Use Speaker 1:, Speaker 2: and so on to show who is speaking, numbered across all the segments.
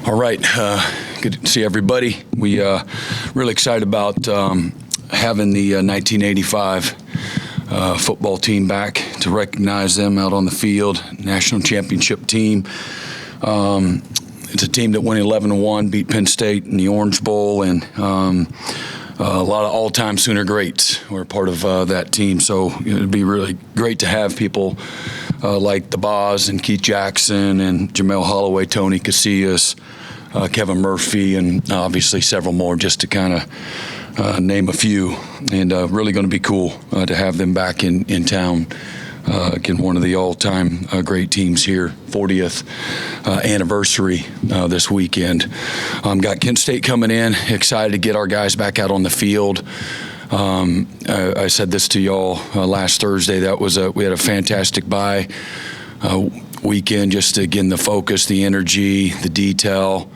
Speaker 1: All right, good to see everybody. We really excited about having the 1985 football team back to recognize them out on the field. National championship team. It's a team that went 11-1, beat Penn State in the Orange Bowl, and a lot of all-time Sooner greats were part of that team. So it'd be really great to have people like the Boz and Keith Jackson and Jamel Holloway, Tony Casillas, Kevin Murphy, and obviously several more, just to kind of name a few. And really going to be cool to have them back in town. Again, one of the all-time great teams here, 40th anniversary this weekend. Got Kent State coming in, excited to get our guys back out on the field. I said this to y'all last Thursday. We had a fantastic bye weekend, just again the focus, the energy, the detail.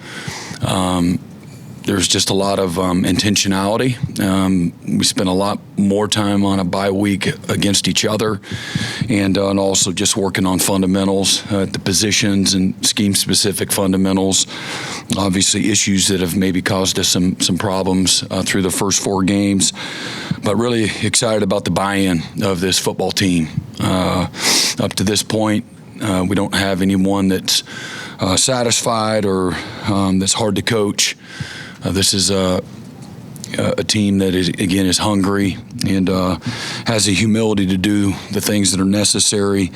Speaker 1: There's just a lot of intentionality. We spent a lot more time on a bye week against each other, and also just working on fundamentals, the positions and scheme-specific fundamentals. Obviously, issues that have maybe caused us some problems through the first 4 games, but really excited about the buy-in of this football team. Up to this point, we don't have anyone that's satisfied or that's hard to coach. This is a team that is hungry and has the humility to do the things that are necessary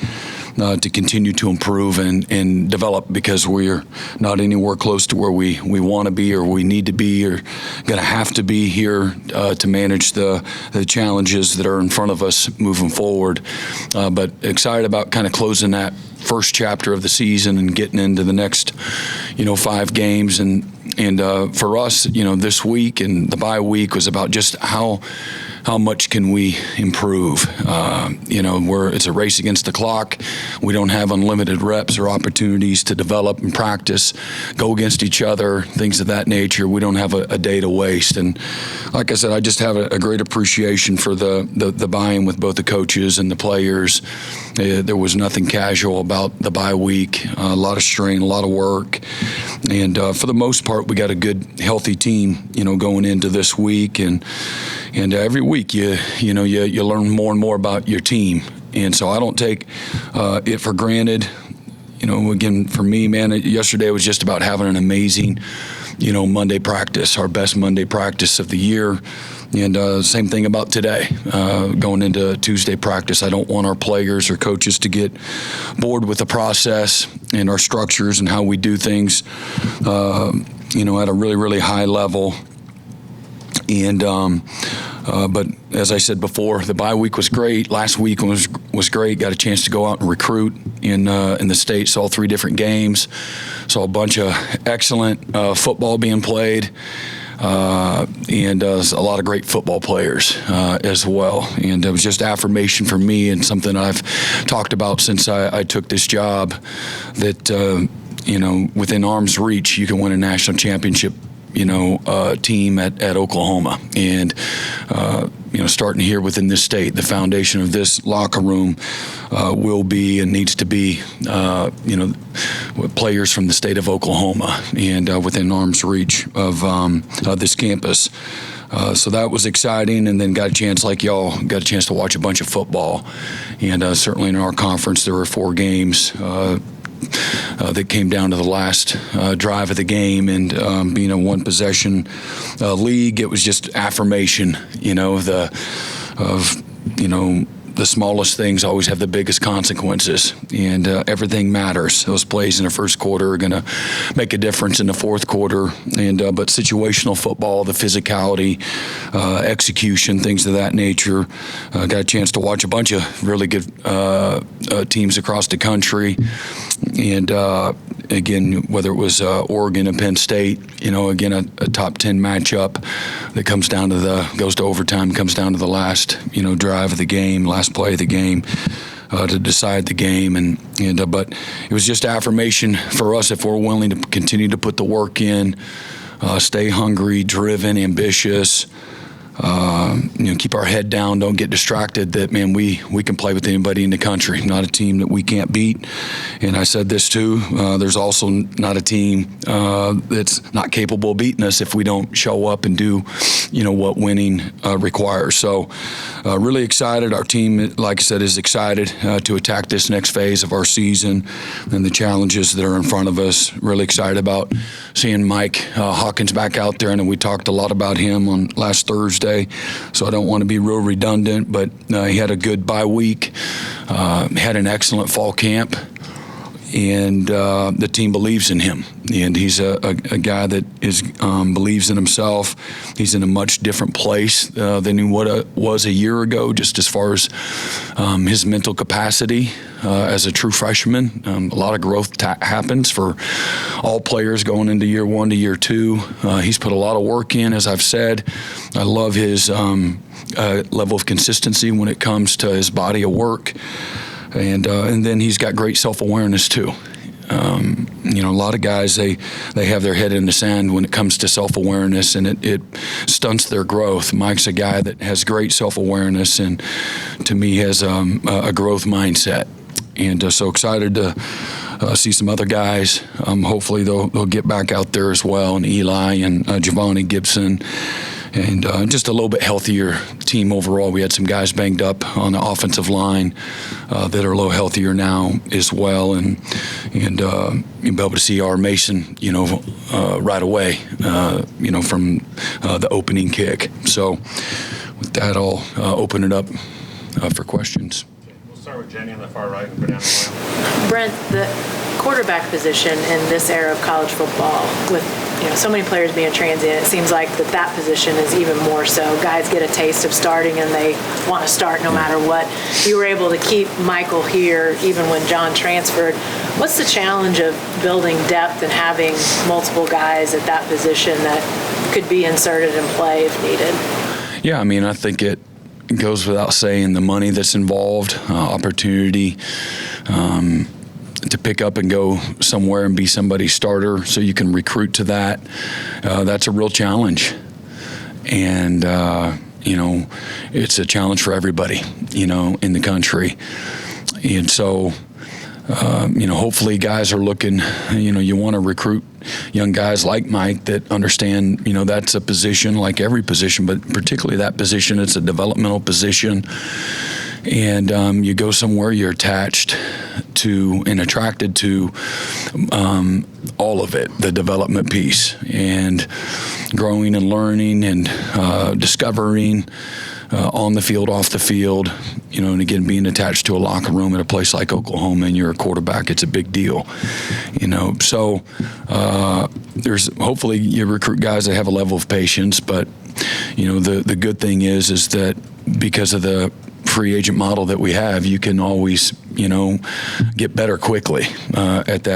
Speaker 1: to continue to improve and develop, because we're not anywhere close to where we want to be or we need to be or going to have to be here to manage the challenges that are in front of us moving forward. But excited about kind of closing that first chapter of the season and getting into the next, 5 games. And for us, this week and the bye week was about just how much can we improve. It's a race against the clock. We don't have unlimited reps or opportunities to develop and practice, go against each other, things of that nature. We don't have a day to waste. And like I said, I just have a great appreciation for the buy-in with both the coaches and the players. There was nothing casual about the bye week, a lot of strain, a lot of work. And for the most part, we got a good, healthy team, going into this week. And every week you learn more and more about your team. And so I don't take it for granted. Again, for me, man, yesterday was just about having an amazing, Monday practice, our best Monday practice of the year. And same thing about today, going into Tuesday practice. I don't want our players or coaches to get bored with the process and our structures and how we do things, at a really, really high level. And but as I said before, the bye week was great. Last week was great. Got a chance to go out and recruit in the state. Saw 3 different games. Saw a bunch of excellent football being played. And a lot of great football players as well. And it was just affirmation for me and something I've talked about since I took this job, that, within arm's reach, you can win a national championship team at Oklahoma. And, starting here within this state, the foundation of this locker room will be and needs to be, players from the state of Oklahoma and within arm's reach of this campus. So that was exciting, and then got a chance, like y'all, got a chance to watch a bunch of football. And certainly in our conference, there were 4 games that came down to the last drive of the game, and being a one-possession league, it was just affirmation, the smallest things always have the biggest consequences, and everything matters. Those plays in the first quarter are going to make a difference in the fourth quarter, and but situational football, the physicality, execution, things of that nature. Got a chance to watch a bunch of really good teams across the country, and again, whether it was Oregon and Penn State, again, a top 10 matchup that comes down to goes to overtime, comes down to the last, drive of the game, last play of the game to decide the game. But it was just affirmation for us, if we're willing to continue to put the work in, stay hungry, driven, ambitious, keep our head down, don't get distracted, that, man, we can play with anybody in the country, not a team that we can't beat. And I said this too, there's also not a team that's not capable of beating us if we don't show up and do, what winning requires. So really excited. Our team, like I said, is excited to attack this next phase of our season and the challenges that are in front of us. Really excited about seeing Mike Hawkins back out there, and we talked a lot about him on last Thursday, so I don't want to be real redundant, but he had a good bye week, had an excellent fall camp, and the team believes in him. And he's a guy that believes in himself. He's in a much different place than he was a year ago, just as far as his mental capacity as a true freshman. A lot of growth happens for all players going into year one to year two. He's put a lot of work in, as I've said. I love his level of consistency when it comes to his body of work. And then he's got great self-awareness too. A lot of guys, they have their head in the sand when it comes to self-awareness, and it stunts their growth. Mike's a guy that has great self-awareness, and to me has a growth mindset. And so excited to see some other guys. Hopefully they'll get back out there as well, and Eli and Javonnie Gibson. And just a little bit healthier team overall. We had some guys banged up on the offensive line that are a little healthier now as well, and you'll be able to see our Mason, right away, from the opening kick. So with that, I'll open it up for questions.
Speaker 2: We'll start with Jenny on the far right and go down the line.
Speaker 3: Brent, the quarterback position in this era of college football, with so many players being transient, it seems like that position is even more so. Guys get a taste of starting and they want to start no matter what. You were able to keep Michael here even when John transferred. What's the challenge of building depth and having multiple guys at that position that could be inserted and play if needed?
Speaker 1: Yeah, I think it goes without saying, the money that's involved, opportunity to pick up and go somewhere and be somebody's starter so you can recruit to that. That's a real challenge. And, it's a challenge for everybody, in the country. And so, hopefully guys are looking, you want to recruit young guys like Mike that understand, that's a position like every position, but particularly that position, it's a developmental position. And you go somewhere, you're attached to and attracted to all of it, the development piece, and growing and learning and discovering on the field, off the field, and again, being attached to a locker room at a place like Oklahoma and you're a quarterback, it's a big deal, So there's, hopefully you recruit guys that have a level of patience, but, the good thing is that because of the free agent model that we have, you can always, get better quickly at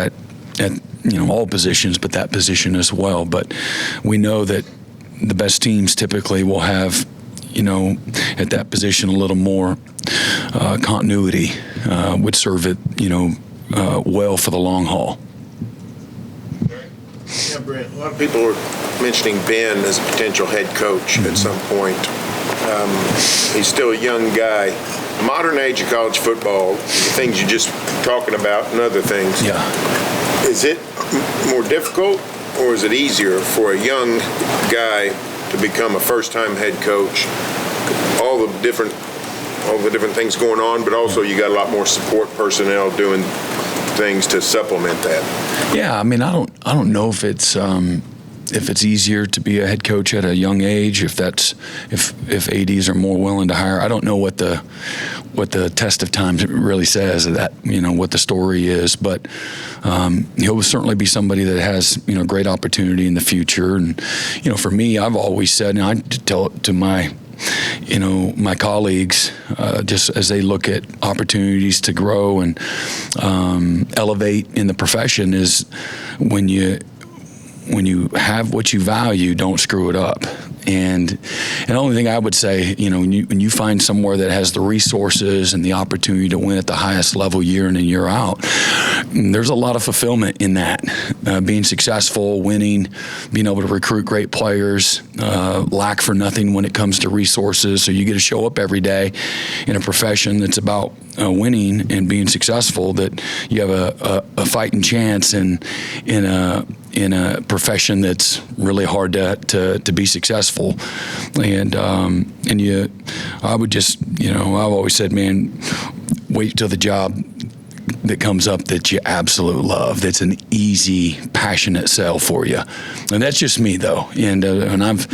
Speaker 1: all positions, but that position as well. But we know that the best teams typically will have, at that position a little more continuity, would serve it, well for the long haul.
Speaker 4: Yeah, Brent, a lot of people are mentioning Ben as a potential head coach at some point. He's still a young guy. Modern age of college football, the things you're just talking about and other things.
Speaker 1: Yeah.
Speaker 4: Is it more difficult or is it easier for a young guy to become a first-time head coach? All the different things going on, but also you got a lot more support personnel doing things to supplement that.
Speaker 1: Yeah, I don't know if it's easier to be a head coach at a young age, if ADs are more willing to hire. I don't know what the test of time really says, that what the story is, but he'll certainly be somebody that has great opportunity in the future. And for me, I've always said, and I tell it to my my colleagues, just as they look at opportunities to grow and elevate in the profession, is when you have what you value, don't screw it up. And the only thing I would say, when you find somewhere that has the resources and the opportunity to win at the highest level year in and year out, there's a lot of fulfillment in that. Being successful, winning, being able to recruit great players, lack for nothing when it comes to resources. So you get to show up every day in a profession that's about winning and being successful, that you have a fighting chance in a profession that's really hard to be successful. And I would just, I've always said, man, wait till the job that comes up that you absolutely love, that's an easy, passionate sell for you. And that's just me, though. And I've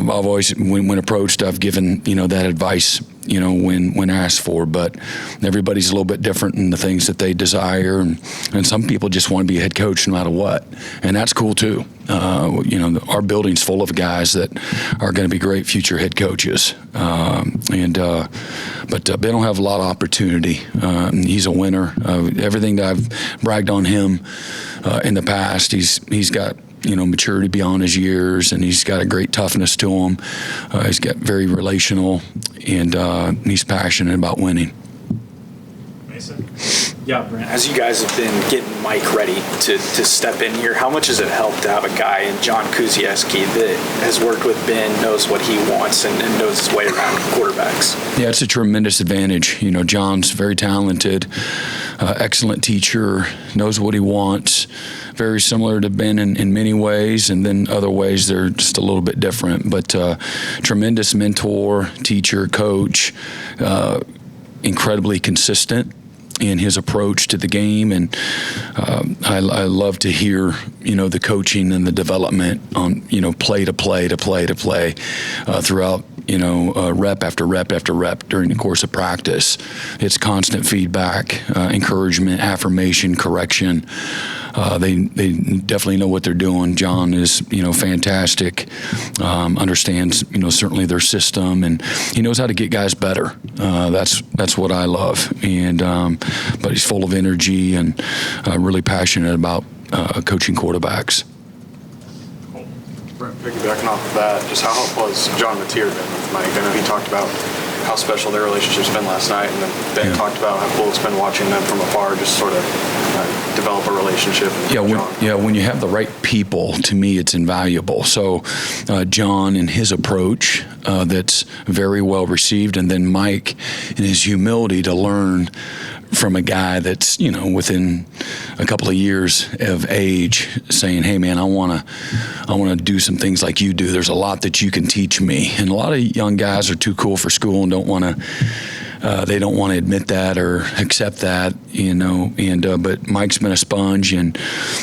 Speaker 1: always, when approached, I've given, that advice, when asked for, but everybody's a little bit different in the things that they desire. And some people just want to be a head coach no matter what. And that's cool too. Our building's full of guys that are going to be great future head coaches. But Ben will have a lot of opportunity. He's a winner. Everything that I've bragged on him in the past, he's got maturity beyond his years, and he's got a great toughness to him. He's got very relational, and he's passionate about winning.
Speaker 2: Mason?
Speaker 5: Yeah, Brent, as you guys have been getting Mike ready to step in here, how much has it helped to have a guy in John Kuceyeski that has worked with Ben, knows what he wants, and knows his way around quarterbacks? Yeah,
Speaker 1: it's a tremendous advantage. John's very talented, excellent teacher, knows what he wants. Very similar to Ben in many ways, and then other ways they're just a little bit different. But tremendous mentor, teacher, coach, incredibly consistent in his approach to the game, and I love to hear the coaching and the development on play to play throughout rep after rep after rep during the course of practice. It's constant feedback, encouragement, affirmation, correction. They definitely know what they're doing. John is fantastic, understands certainly their system, and he knows how to get guys better. That's what I love, and but he's full of energy and really passionate about coaching quarterbacks.
Speaker 6: Brent, piggybacking off of that, just how helpful has John Mateer been with Mike? I know he talked about how special their relationship's been last night, and then Ben talked about how cool it's been watching them from afar, just sort of develop a relationship.
Speaker 1: When you have the right people, to me, it's invaluable. So John and his approach, that's very well received, and then Mike and his humility to learn from a guy that's within a couple of years of age, saying, hey man, I want to do some things like you do. There's a lot that you can teach me. And a lot of young guys are too cool for school and they don't want to admit that or accept that, but Mike's been a sponge, and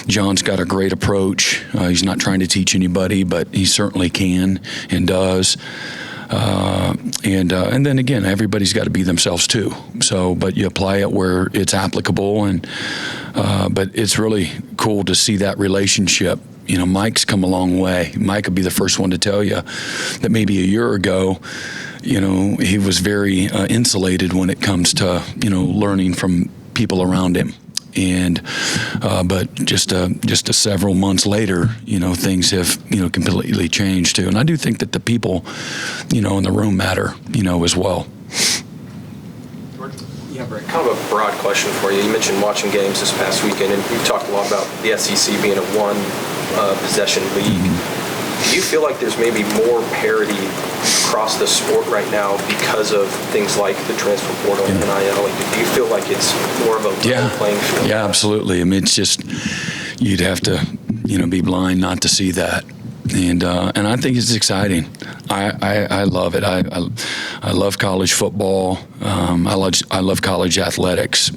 Speaker 1: John's got a great approach. He's not trying to teach anybody, but he certainly can and does. And then again, everybody's got to be themselves too. So, but you apply it where it's applicable, and but it's really cool to see that relationship. Mike's come a long way. Mike would be the first one to tell you that maybe a year ago, he was very insulated when it comes to learning from people around him. And but just several months later, things have completely changed too. And I do think that the people, in the room matter, as well.
Speaker 7: Yeah, Brent, kind of a broad question for you. You mentioned watching games this past weekend, and we've talked a lot about the SEC being a one-possession league. Mm-hmm. Do you feel like there's maybe more parity across the sport right now because of things like the transfer portal and NIL? Do you feel like it's more of a level playing field?
Speaker 1: Yeah, absolutely. I mean, it's just, you'd have to, be blind not to see that. And I think it's exciting. I love it. I love college football. I love college athletics.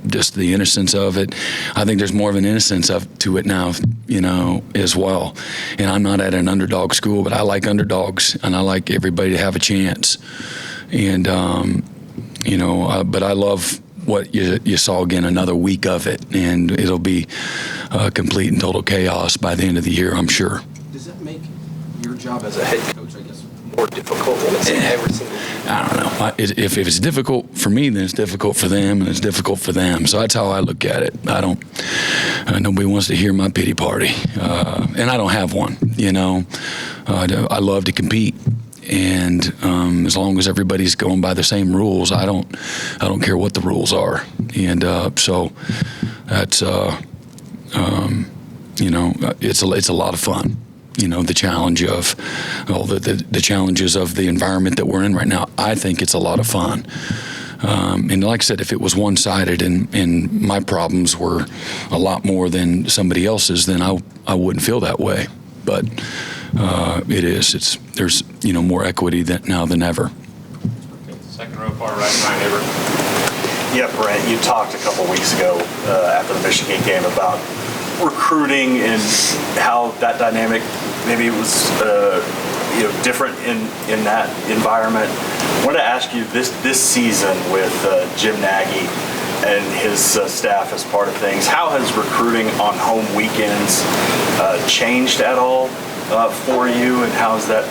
Speaker 1: Just the innocence of it. I think there's more of an innocence to it now, as well. And I'm not at an underdog school, but I like underdogs, and I like everybody to have a chance. And but I love what you saw again, another week of it, and it'll be complete and total chaos by the end of the year, I'm sure.
Speaker 7: Does that make your job as a head coach, I guess, more difficult when it's every single week?
Speaker 1: I don't know. If it's difficult for me, then it's difficult for them, and it's difficult for them. So that's how I look at it. Nobody wants to hear my pity party, and I don't have one. I love to compete, and as long as everybody's going by the same rules, I don't care what the rules are, and so that's it's a lot of fun. The challenge of the challenges of the environment that we're in right now. I think it's a lot of fun. And like I said, if it was one-sided and my problems were a lot more than somebody else's, then I wouldn't feel that way. But it is. There's more equity now than ever.
Speaker 2: Second row, far right, Ryan Avery.
Speaker 8: Yeah, Brent, you talked a couple weeks ago after the Michigan game about recruiting and how that dynamic maybe was different in that environment. I wanted to ask you this season with Jim Nagy and his staff as part of things, how has recruiting on home weekends changed at all for you, and how has that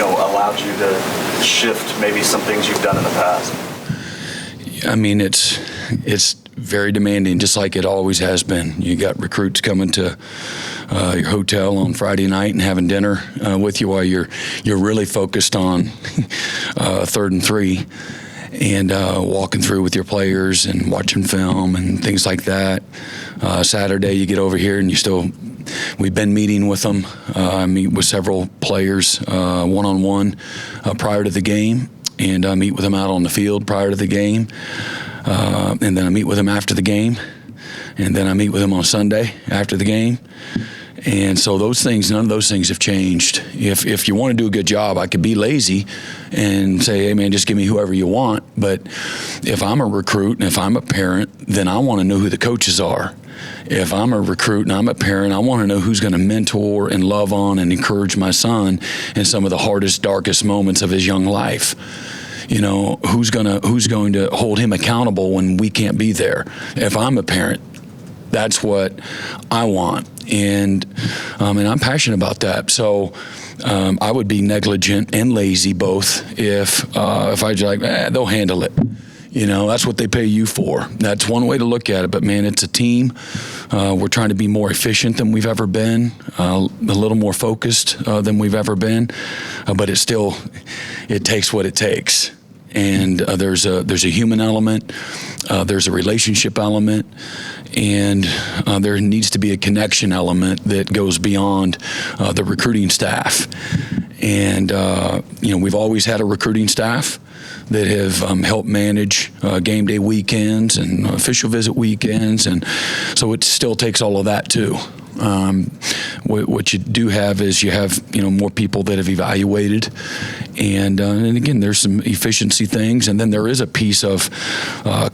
Speaker 8: allowed you to shift maybe some things you've done in the past?
Speaker 1: I mean, it's very demanding, just like it always has been. You got recruits coming to your hotel on Friday night and having dinner with you while you're really focused on 3rd and 3, and walking through with your players and watching film and things like that. Saturday, you get over here and we've been meeting with them. I meet with several players one-on-one prior to the game, and I meet with them out on the field prior to the game. And then I meet with them after the game, and then I meet with them on Sunday after the game. And so none of those things have changed. If you want to do a good job, I could be lazy and say, hey, man, just give me whoever you want. But if I'm a recruit and if I'm a parent, then I want to know who the coaches are. If I'm a recruit and I'm a parent, I want to know who's going to mentor and love on and encourage my son in some of the hardest, darkest moments of his young life. Who's going to hold him accountable when we can't be there? If I'm a parent, that's what I want, and I'm passionate about that. So I would be negligent and lazy both if I just they'll handle it. That's what they pay you for. That's one way to look at it. But man, it's a team. We're trying to be more efficient than we've ever been, a little more focused than we've ever been. But it takes what it takes. And there's a human element, there's a relationship element, and there needs to be a connection element that goes beyond the recruiting staff. And we've always had a recruiting staff that have helped manage game day weekends and official visit weekends, and so it still takes all of that too. What you do have is you have more people that have evaluated, and again there's some efficiency things, and then there is a piece of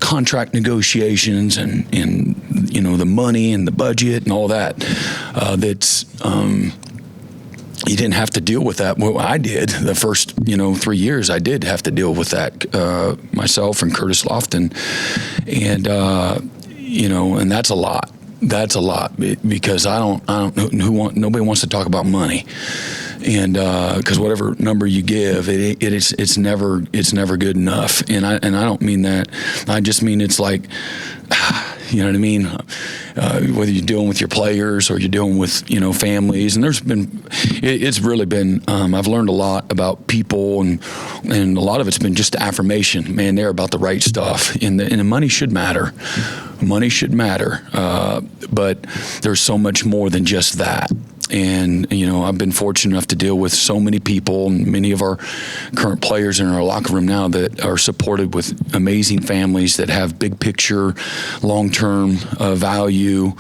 Speaker 1: contract negotiations and the money and the budget and all that that's you didn't have to deal with that. Well, I did. The first 3 years I did have to deal with that myself and Curtis Lofton, and and that's a lot. That's a lot because nobody wants to talk about money, and because whatever number you give, it's never good enough. And I don't mean that. I just mean it's like, you know what I mean? Whether you're dealing with your players or you're dealing with families, and it's really been. I've learned a lot about people, and a lot of it's been just affirmation. Man, they're about the right stuff, and the money should matter. Money should matter, but there's so much more than just that. And, I've been fortunate enough to deal with so many people, and many of our current players in our locker room now that are supported with amazing families that have big picture, long-term value,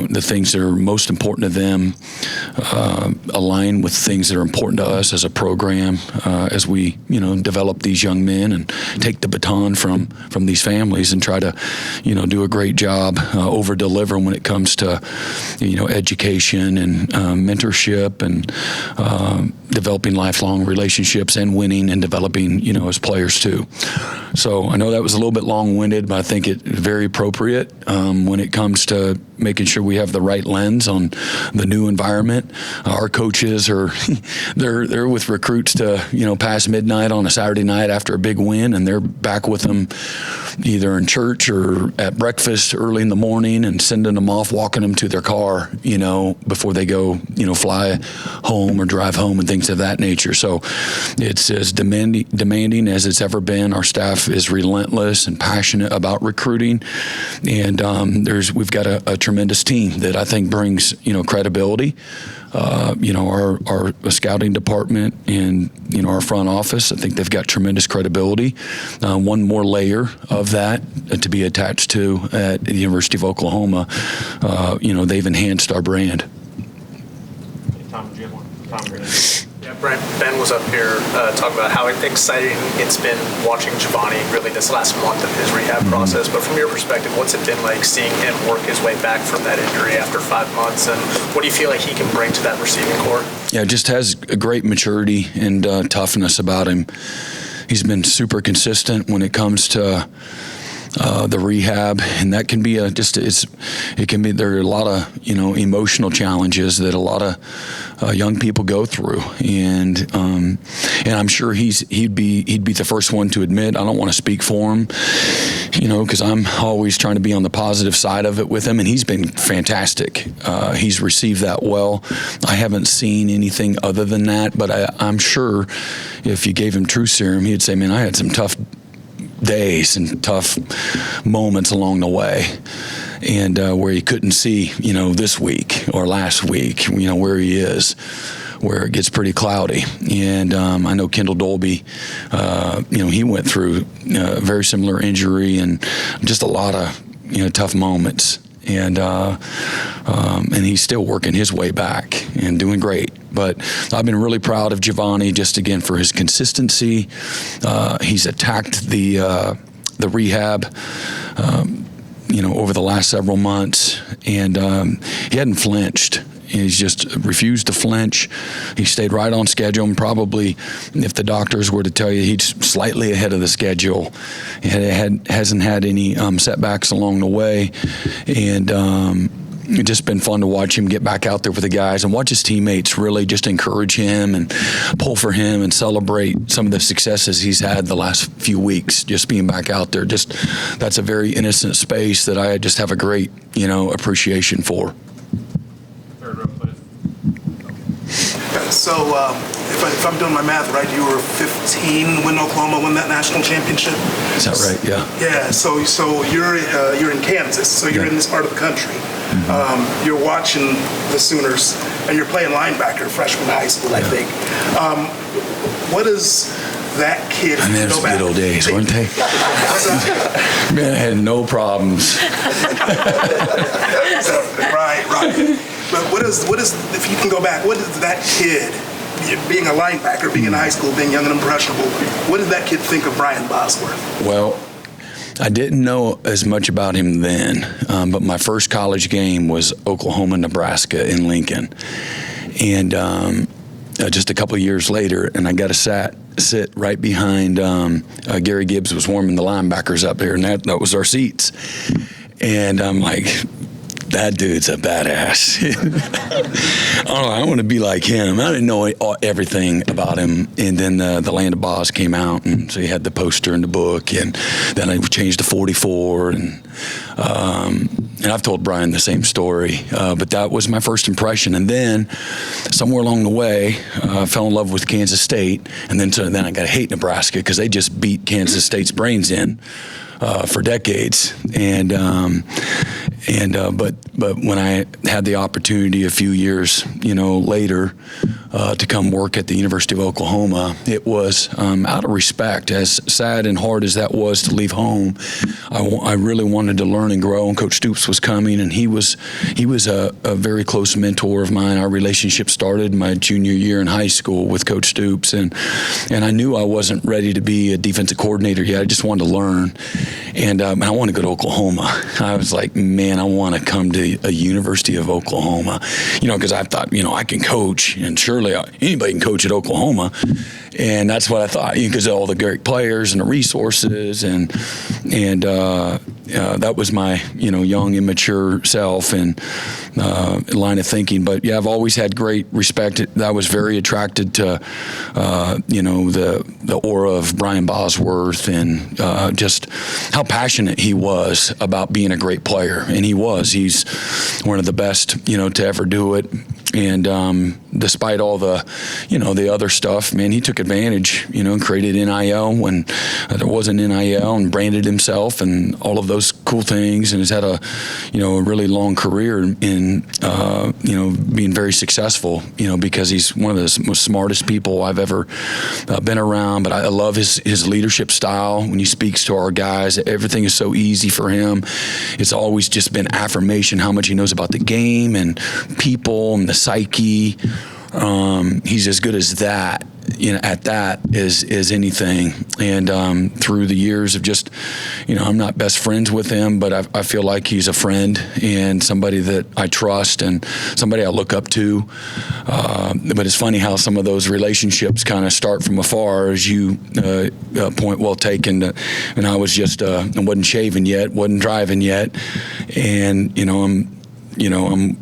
Speaker 1: the things that are most important to them align with things that are important to us as a program as we, develop these young men and take the baton from these families and try to, do a great job over-deliver when it comes to, education and mentorship and developing lifelong relationships and winning and developing, as players too. So I know that was a little bit long-winded, but I think it's very appropriate when it comes to making sure we have the right lens on the new environment. Our coaches are they're with recruits to past midnight on a Saturday night after a big win, and they're back with them either in church or at breakfast early in the morning, and sending them off, walking them to their car, before they go, fly home or drive home and things of that nature. So it's as demanding as it's ever been. Our staff is relentless and passionate about recruiting, and we've got a tremendous team that I think brings credibility. Our scouting department and our front office, I think they've got tremendous credibility. One more layer of that to be attached to at the University of Oklahoma. They've enhanced our brand.
Speaker 2: Tom, do you have one? Tom, Green.
Speaker 9: Yeah, Brent, Ben was up here talking about how exciting it's been watching Javonnie really this last month of his rehab process. But from your perspective, what's it been like seeing him work his way back from that injury after 5 months? And what do you feel like he can bring to that receiving corps? Yeah,
Speaker 1: just has a great maturity and toughness about him. He's been super consistent when it comes to the rehab, and that can be there are a lot of emotional challenges that a lot of young people go through, and I'm sure he'd be the first one to admit. I don't want to speak for him, because I'm always trying to be on the positive side of it with him, and he's been fantastic. He's received that well. I haven't seen anything other than that, but I'm sure if you gave him true serum, he'd say, "Man, I had some tough days and tough moments along the way," and where he couldn't see, this week or last week, where he is, where it gets pretty cloudy. And I know Kendall Dolby, he went through a very similar injury and just a lot of, tough moments. And he's still working his way back and doing great. But I've been really proud of Javonnie, just again for his consistency. He's attacked the rehab, over the last several months, and he hadn't flinched. He's just refused to flinch. He stayed right on schedule, and probably, if the doctors were to tell you, he's slightly ahead of the schedule. He hasn't had any setbacks along the way, and it's just been fun to watch him get back out there with the guys and watch his teammates really just encourage him and pull for him and celebrate some of the successes he's had the last few weeks, just being back out there. That's a very innocent space that I just have a great, appreciation for.
Speaker 2: Third row, please.
Speaker 10: So if I'm doing my math right, you were 15 when Oklahoma won that national championship.
Speaker 1: Is that right? Yeah.
Speaker 10: Yeah. So you're in Kansas. So you're in this part of the country. Mm-hmm. You're watching the Sooners, and you're playing linebacker freshman high school, I think. What is that kid?
Speaker 1: I mean, those were good old days, weren't they? Man, I had no problems.
Speaker 10: Right. But what is if you can go back? What is that kid? Being a linebacker, being in high school, being young and impressionable, what did that kid think of Brian Bosworth?
Speaker 1: Well, I didn't know as much about him then, but my first college game was Oklahoma-Nebraska in Lincoln. And just a couple of years later, and I got to sit right behind Gary Gibbs was warming the linebackers up here, and that was our seats. And I'm like, that dude's a badass. I want to be like him. I didn't know everything about him. And then the Land of Boz came out, and so he had the poster and the book, and then I changed to 44. And I've told Brian the same story, but that was my first impression. And then somewhere along the way, I fell in love with Kansas State, and then I got to hate Nebraska because they just beat Kansas State's brains in for decades. But when I had the opportunity a few years, later, to come work at the University of Oklahoma, it was out of respect. As sad and hard as that was to leave home, I really wanted to learn and grow. And Coach Stoops was coming, and he was a very close mentor of mine. Our relationship started my junior year in high school with Coach Stoops, and I knew I wasn't ready to be a defensive coordinator yet. I just wanted to learn, and I wanted to go to Oklahoma. I was like, man, I want to come to a University of Oklahoma, because I thought, I can coach, and surely anybody can coach at Oklahoma. And that's what I thought, because of all the great players and the resources, and that was my, young, immature self and line of thinking. But yeah, I've always had great respect. I was very attracted to, the aura of Brian Bosworth and just how passionate he was about being a great player. And he's one of the best, to ever do it. And despite all the, the other stuff, man, he took advantage, and created NIL when there wasn't NIL, and branded himself and all of those cool things, and has had a really long career in, being very successful, because he's one of the most smartest people I've ever been around. But I love his leadership style when he speaks to our guys. Everything is so easy for him. It's always just been affirmation how much he knows about the game and people and the psyche. He's as good as that, at that as anything. And through the years of just, I'm not best friends with him, but I feel like he's a friend and somebody that I trust and somebody I look up to. But it's funny how some of those relationships kind of start from afar, as you point well taken. And I was just, I wasn't shaving yet, wasn't driving yet, and I'm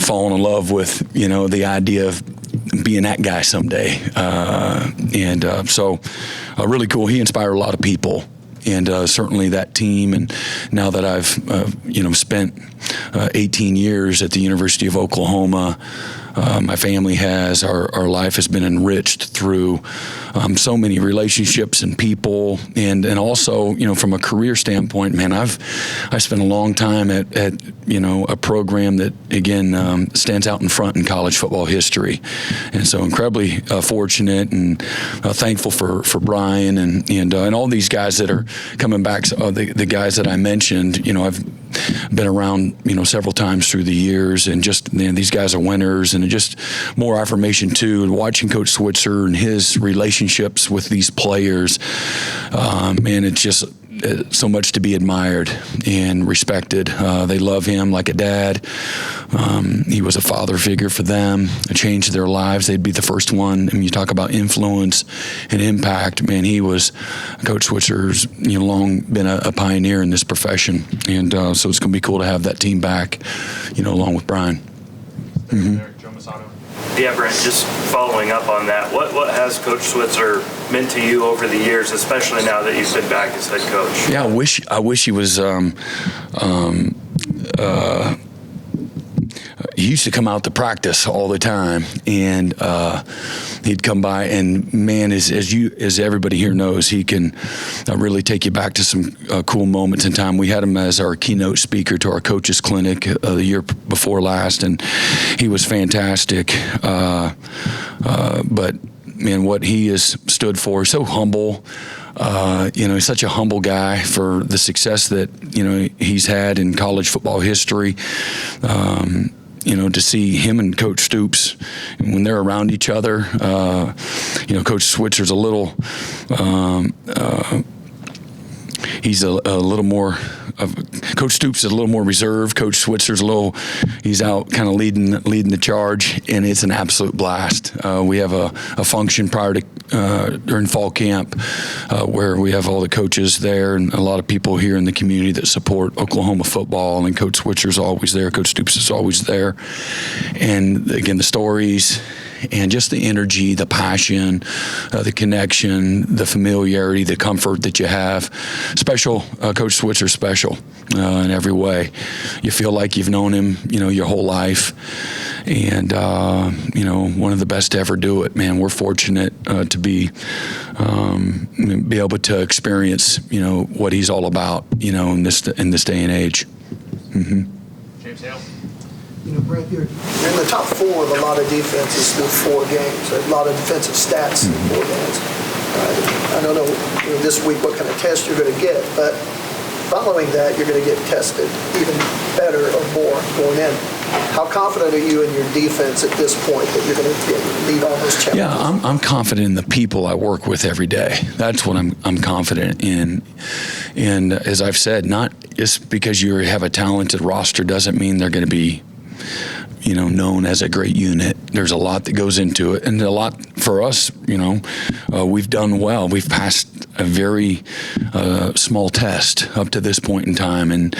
Speaker 1: falling in love with, the idea of being that guy someday. So really cool. He inspired a lot of people, and certainly that team. And now that I've, spent 18 years at the University of Oklahoma, my family has, our life has been enriched through so many relationships and people, and also, from a career standpoint, man, I spent a long time at a program that, again, stands out in front in college football history. And so incredibly fortunate and thankful for Brian and all these guys that are coming back. The guys that I mentioned, I've been around, several times through the years, and just, these guys are winners, and just more affirmation too. And watching Coach Switzer and his relationships with these players, man, it's just so much to be admired and respected. They love him like a dad. He was a father figure for them. It changed their lives. They'd be the first one. I mean, you talk about influence and impact. Man, Coach Switzer's long been a pioneer in this profession, and so it's going to be cool to have that team back, along with Brian.
Speaker 2: Mm-hmm. Joe Masato.
Speaker 8: Yeah, Brent, just following up on that, what has Coach Switzer meant to you over the years, especially now that you've been back as head coach?
Speaker 1: Yeah, I wish he was. He used to come out to practice all the time, and he'd come by, and man, as everybody here knows, he can really take you back to some cool moments in time. We had him as our keynote speaker to our coaches clinic the year before last, and he was fantastic. But man, what he has stood for, so humble. He's such a humble guy for the success that, he's had in college football history. To see him and Coach Stoops, when they're around each other, Coach Switzer's a little, he's a little more, Coach Stoops is a little more reserved. Coach Switzer's he's out kind of leading the charge, and it's an absolute blast. We have a function prior to during fall camp where we have all the coaches there and a lot of people here in the community that support Oklahoma football, and Coach Switzer's always there. Coach Stoops is always there. And again, the stories and just the energy, the passion, the connection, the familiarity, the comfort that you have. Special, Coach Switzer, special in every way. You feel like you've known him, your whole life. And, one of the best to ever do it, man. We're fortunate to be able to experience, what he's all about, in this day and age. Mm-hmm.
Speaker 2: James Hale.
Speaker 11: Brent, you're in the top four of a lot of defenses through 4 games, a lot of defensive stats in 4 games. I don't know this week what kind of test you're going to get, but following that, you're going to get tested even better or more going in. How confident are you in your defense at this point that you're going to meet all those challenges?
Speaker 1: Yeah, I'm confident in the people I work with every day. That's what I'm confident in. And as I've said, not just because you have a talented roster doesn't mean they're going to be, known as a great unit. There's a lot that goes into it, and a lot for us. We've done well. We've passed a very small test up to this point in time, and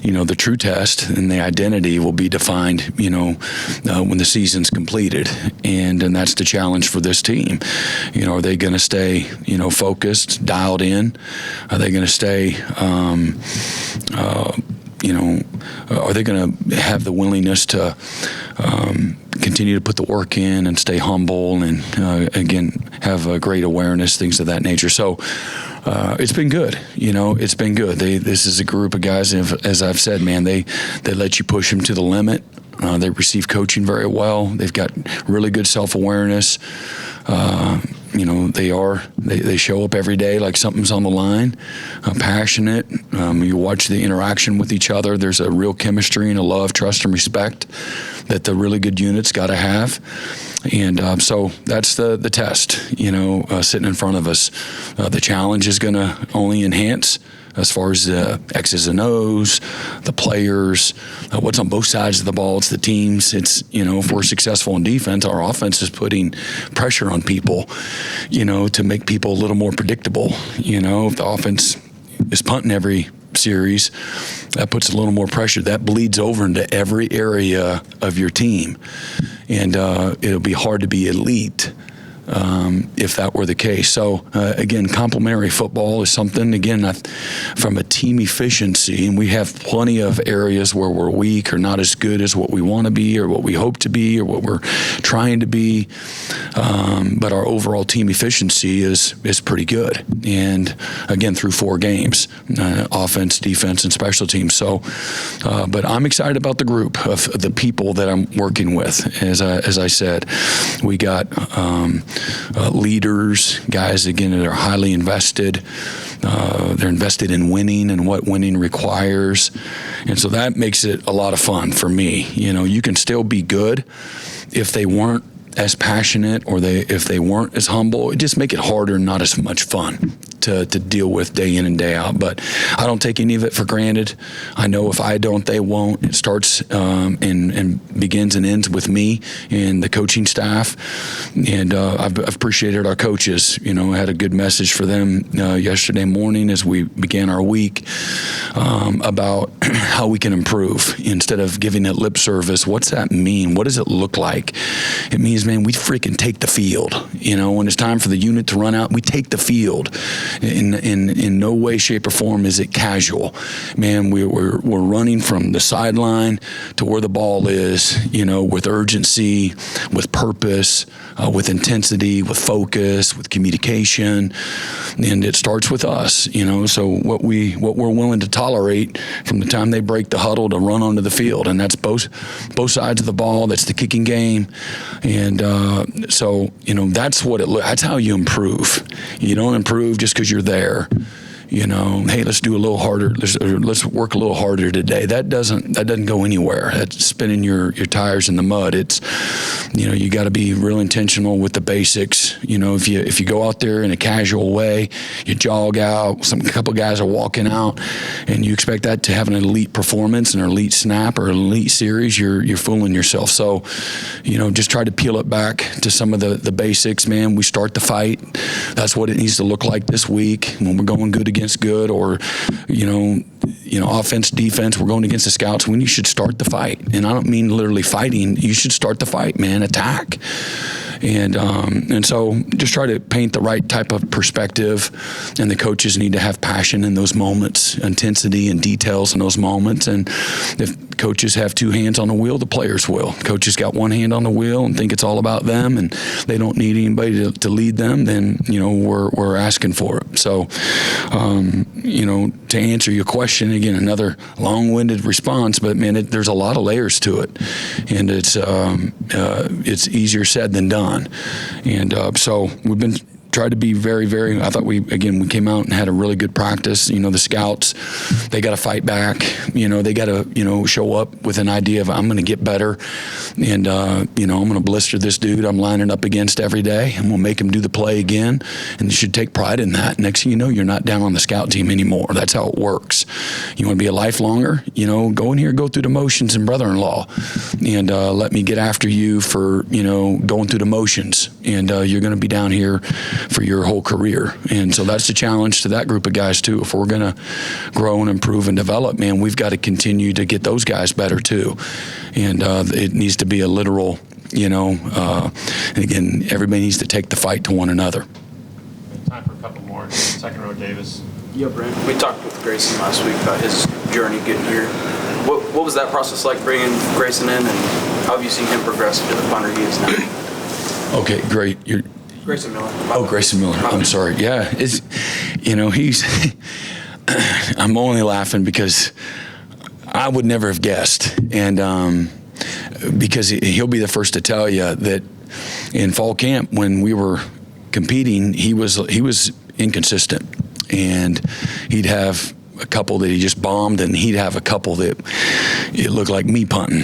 Speaker 1: the true test and the identity will be defined, when the season's completed, and that's the challenge for this team. Are they going to stay, focused, dialed in? Are they going to stay? Are they going to have the willingness to continue to put the work in and stay humble and, again, have a great awareness, things of that nature? So it's been good. It's been good. This is a group of guys, as I've said, man, they let you push them to the limit. They receive coaching very well. They've got really good self-awareness. They show up every day like something's on the line, passionate. You watch the interaction with each other. There's a real chemistry and a love, trust, and respect that the really good units got to have. And so that's the test, sitting in front of us. The challenge is going to only enhance as far as the X's and O's, the players, what's on both sides of the ball. It's the teams. It's, if we're successful in defense, our offense is putting pressure on people, to make people a little more predictable. If the offense is punting every series, that puts a little more pressure. That bleeds over into every area of your team. And it'll be hard to be elite if that were the case. So, again, complementary football is something, again, from a team efficiency, and we have plenty of areas where we're weak or not as good as what we want to be or what we hope to be or what we're trying to be. But our overall team efficiency is pretty good. And, again, through 4 games, offense, defense, and special teams. So, but I'm excited about the group of the people that I'm working with. As I said, we got leaders, guys, again, that are highly invested. They're invested in winning and what winning requires. And so that makes it a lot of fun for me. You can still be good if they weren't as passionate or if they weren't as humble. It just make it harder and not as much fun to deal with day in and day out. But I don't take any of it for granted. I know if I don't, they won't. It starts and begins and ends with me and the coaching staff. And I've appreciated our coaches. I had a good message for them yesterday morning as we began our week about how we can improve. Instead of giving it lip service, what's that mean? What does it look like? It means, man, we freaking take the field. When it's time for the unit to run out, we take the field. In no way, shape, or form is it casual. Man, we're running from the sideline to where the ball is, with urgency, with purpose, with intensity, with focus, with communication. And it starts with us, so what we're willing to tolerate from the time they break the huddle to run onto the field. And that's both sides of the ball. That's the kicking game. And so, that's that's how you improve. You don't improve just because you're there. Hey, let's do a little harder. Let's work a little harder today. That doesn't go anywhere. That's spinning your tires in the mud. It's, you got to be real intentional with the basics. If you go out there in a casual way, you jog out. A couple guys are walking out, and you expect that to have an elite performance, an elite snap, or an elite series. You're fooling yourself. So, just try to peel it back to some of the basics. Man, we start the fight. That's what it needs to look like this week when we're going good against good, or offense, defense, we're going against the scouts. When you should start the fight, and I don't mean literally fighting. You should start the fight, man. Attack. And so just try to paint the right type of perspective, and the coaches need to have passion in those moments, intensity and details in those moments. And if coaches have 2 hands on the wheel, the players will. Coaches got 1 hand on the wheel and think it's all about them, and they don't need anybody to lead them, then we're asking for it. So to answer your question, again, another long-winded response, but man, there's a lot of layers to it, and it's easier said than done. And so we've been tried to be very, very. I thought we came out and had a really good practice. The scouts, they got to fight back. They got to show up with an idea of I'm going to get better, and I'm going to blister this dude I'm lining up against every day, and we'll make him do the play again. And you should take pride in that. Next thing you know, you're not down on the scout team anymore. That's how it works. You want to be a lifelonger? Go in here, go through the motions and brother-in-law, and let me get after you for going through the motions, and you're going to be down here for your whole career. And so that's the challenge to that group of guys too. If we're going to grow and improve and develop, man, we've got to continue to get those guys better too. And it needs to be a literal, and again, everybody needs to take the fight to one another.
Speaker 2: Time for a couple more. Second row, Davis.
Speaker 5: Yeah, Brent. We talked with Grayson last week about his journey getting here. What was that process like, bringing Grayson in, and how have you seen him progress into the punter he is now?
Speaker 1: Okay, great.
Speaker 5: Grayson Miller.
Speaker 1: Grayson Miller. I'm sorry. Yeah, he's. I'm only laughing because I would never have guessed, and because he'll be the first to tell you that in fall camp when we were competing, he was inconsistent, and he'd have a couple that he just bombed, and he'd have a couple that it looked like me punting,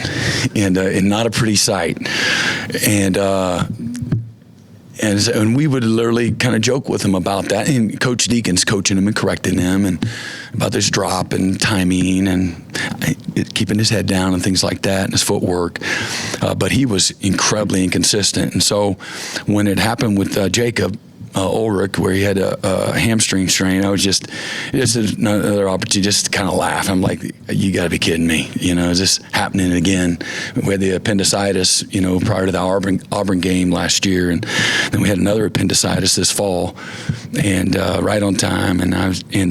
Speaker 1: and not a pretty sight, and we would literally kind of joke with him about that, and Coach Deacon's coaching him and correcting him, and about this drop and timing and keeping his head down and things like that, and his footwork. But he was incredibly inconsistent, and so when it happened with Jacob Ulrich, where he had a hamstring strain, I was just another opportunity just to kind of laugh. I'm like, you got to be kidding me. Is this happening again? We had the appendicitis, prior to the Auburn game last year, and then we had another appendicitis this fall, and right on time. And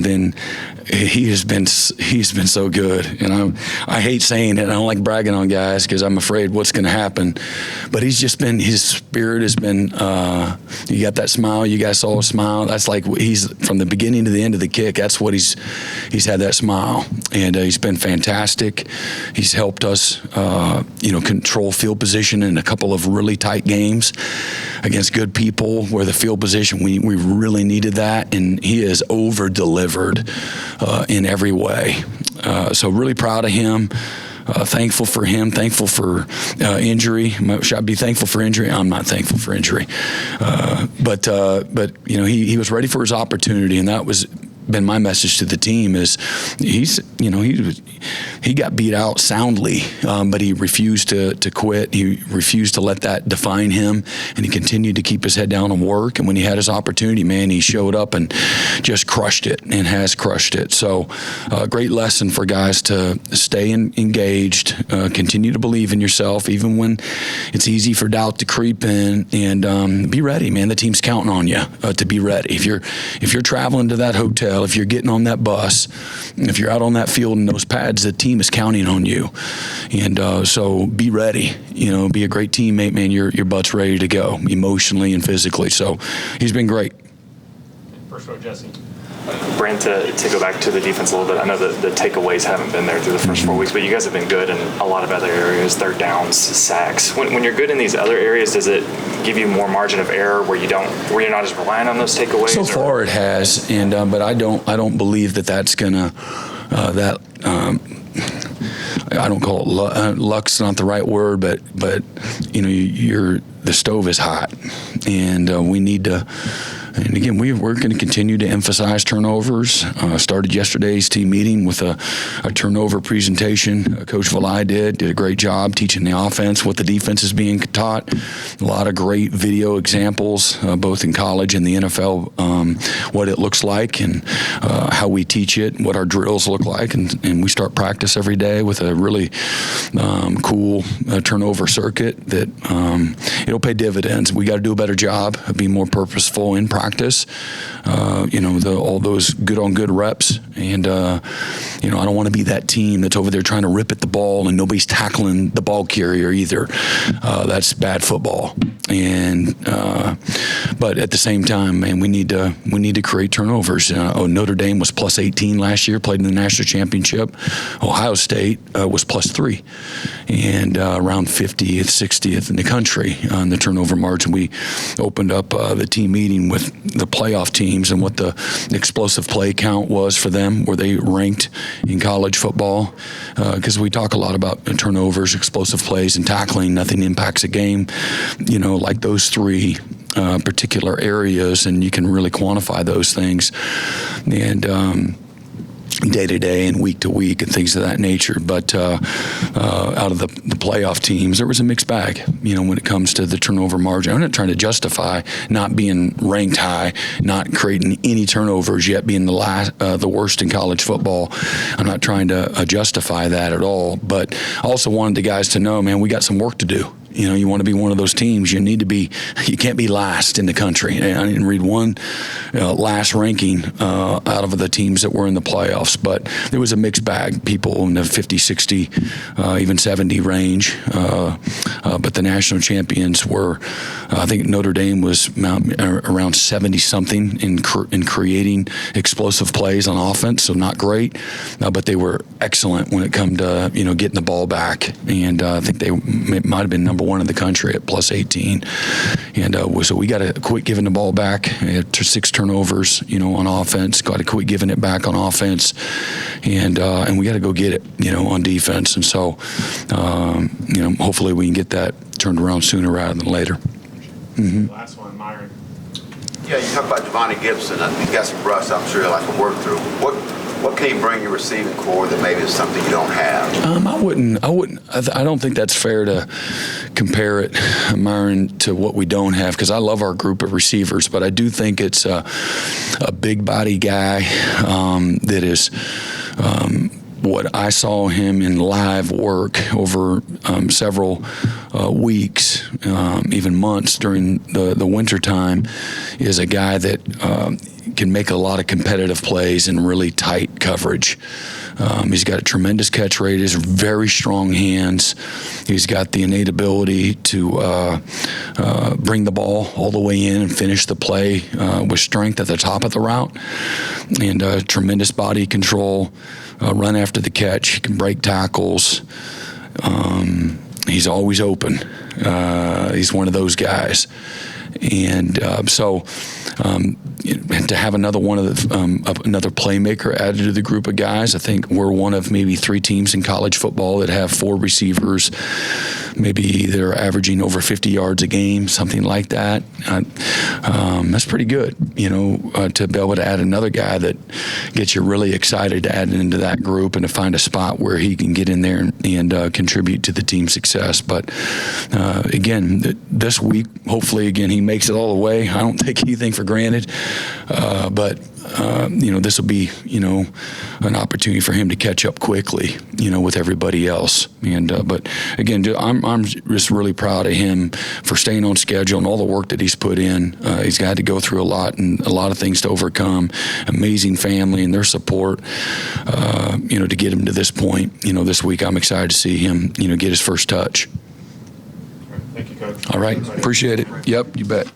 Speaker 1: then he's been so good, and I hate saying it. I don't like bragging on guys because I'm afraid what's going to happen. But his spirit has been. You got that smile. You guys saw a smile. That's like he's from the beginning to the end of the kick. That's what he's had, that smile, and he's been fantastic. He's helped us, control field position in a couple of really tight games against good people where the field position we really needed that, and he has over delivered in every way. So really proud of him. Thankful for him, thankful for injury. Should I be thankful for injury? I'm not thankful for injury. But he was ready for his opportunity, and that was been my message to the team is he got beat out soundly, but he refused to quit. He refused to let that define him, and he continued to keep his head down and work. And when he had his opportunity, man, he showed up and just crushed it and has crushed it. So great lesson for guys to stay engaged, continue to believe in yourself, even when it's easy for doubt to creep in, and be ready, man. The team's counting on you to be ready. If you're traveling to that hotel, if you're getting on that bus, if you're out on that field in those pads, the team is counting on you. And so be ready. Be a great teammate, man. Your butt's ready to go emotionally and physically. So he's been great.
Speaker 2: First row, Jesse.
Speaker 12: Brent, to go back to the defense a little bit, I know that the takeaways haven't been there through the first 4 weeks, but you guys have been good in a lot of other areas, third downs, sacks. When you're good in these other areas, does it give you more margin of error where you're not as reliant on those takeaways?
Speaker 1: So far it has, and but I don't believe that's gonna I don't call it luck's not the right word, but the stove is hot, and we need to. And again, we're going to continue to emphasize turnovers. Started yesterday's team meeting with a turnover presentation. Coach Valai did a great job teaching the offense what the defense is being taught. A lot of great video examples, both in college and the NFL, what it looks like and how we teach it, what our drills look like. And we start practice every day with a really cool turnover circuit that it'll pay dividends. We got to do a better job of being more purposeful in practice. All those good on good reps, and I don't want to be that team that's over there trying to rip at the ball and nobody's tackling the ball carrier either. That's bad football. And but at the same time, man, we need to create turnovers. Notre Dame was plus 18 last year, played in the national championship. Ohio State was plus 3, and around 50th, 60th in the country on the turnover margin. We opened up the team meeting with the playoff teams and what the explosive play count was for them, where they ranked in college football. Because we talk a lot about turnovers, explosive plays, and tackling. Nothing impacts a game, like those three particular areas, and you can really quantify those things. And day to day and week to week and things of that nature. But out of the playoff teams, there was a mixed bag, when it comes to the turnover margin. I'm not trying to justify not being ranked high, not creating any turnovers, yet being the worst in college football. I'm not trying to justify that at all. But I also wanted the guys to know, man, we got some work to do. You want to be one of those teams. You can't be last in the country. I didn't read one last ranking out of the teams that were in the playoffs, but there was a mixed bag. People in the 50, 60, even 70 range. But the national champions were, I think Notre Dame was around 70-something in creating explosive plays on offense, so not great, but they were excellent when it come to, getting the ball back. And I think they might have been number one in the country at plus 18. And so we got to quit giving the ball back. 6 turnovers, on offense. Got to quit giving it back on offense. And we got to go get it, on defense. And so, hopefully we can get that turned around sooner rather than later. Mm-hmm.
Speaker 2: Last one, Myron.
Speaker 13: Yeah, you talk about Javonnie Gibson. He's got some rust, I'm sure, like to work through. What can he bring your receiving core that maybe is something you don't have?
Speaker 1: I don't think that's fair to compare it, Myron, to what we don't have, because I love our group of receivers, but I do think it's a big body guy that is what I saw him in live work over several weeks, even months during the winter time, is a guy that can make a lot of competitive plays in really tight coverage. He's got a tremendous catch rate. He's very strong hands. He's got the innate ability to bring the ball all the way in and finish the play with strength at the top of the route, and tremendous body control, run after the catch. He can break tackles. He's always open. He's one of those guys. And to have another one of another playmaker added to the group of guys, I think we're one of maybe 3 teams in college football that have 4 receivers, maybe they're averaging over 50 yards a game, something like that. That's pretty good, to be able to add another guy that gets you really excited to add into that group and to find a spot where he can get in there and contribute to the team's success. But again, this week, hopefully, again, he makes it all the way. I don't take anything for granted, but this will be, an opportunity for him to catch up quickly, with everybody else. And but again, I'm just really proud of him for staying on schedule and all the work that he's put in. He's had to go through a lot and a lot of things to overcome. Amazing family and their support, to get him to this point. This week I'm excited to see him, get his first touch.
Speaker 2: Thank you, Coach.
Speaker 1: All right, appreciate it. Yep, you bet.